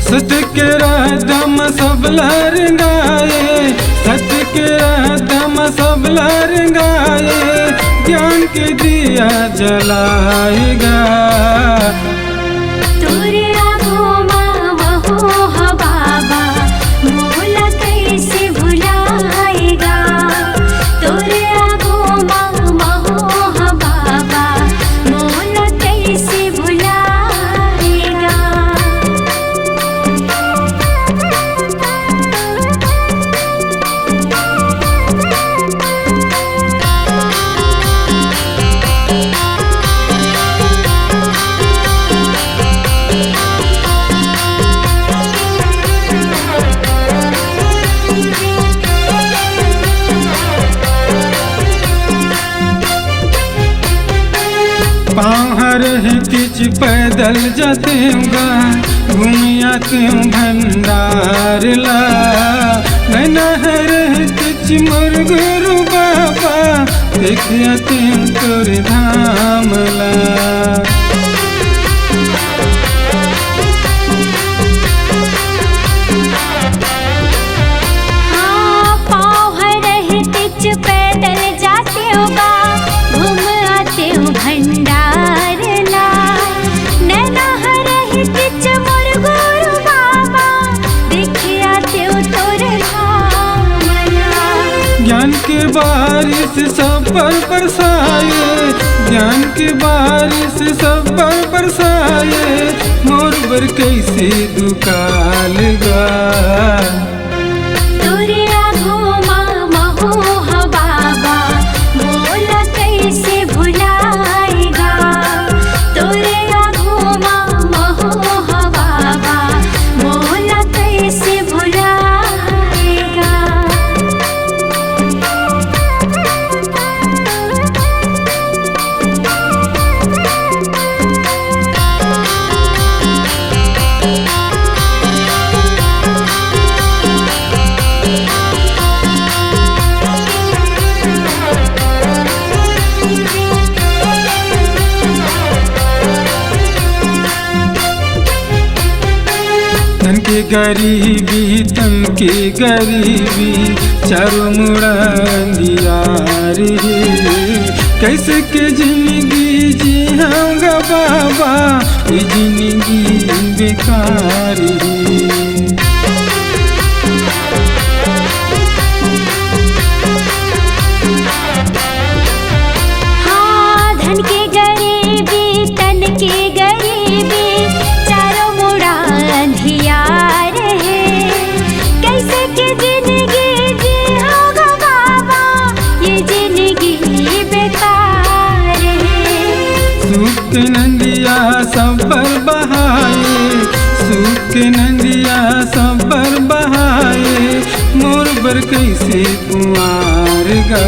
सत्य के दम सब लरंगाए, सत्य के दम सब लरंगाए, ज्ञान के दिया जलाएगा। बाहर है किच पैदल जाते हूँ, घूम आते हूँ भंडार ला। नहर है किच मोर गुरु बाबा, देख आते हूँ तोर धाम ला। ज्ञान के बारिश सब पर बरसाए, ज्ञान के बारिश सब पर बरसाए, मोर बर कैसे दुकालगा। तन के गरीबी, तन के गरीबी, चारों मुड़ा अंधियार है। कैसे के जिंदगी जियाऊंगा बाबा, ये जिंदगी बेकार है। हाँ, धन के गरीबी, तन के गरीबी, चारों मुड़ा अंधियार है। कैसे के जिंदगी जियाऊंगा बाबा, ये जिंदगी बेकार है। सुख के नंदिया सब पर बहाए, सुख के नंदिया सब पर बहाए, मोर बर कैसे कुंवार गा।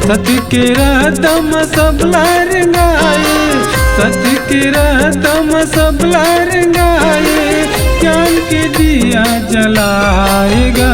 सत्य के दम सब लरंगाए, सत्य के दम सब लरंगाए, ज्ञान के दिया जलाएगा।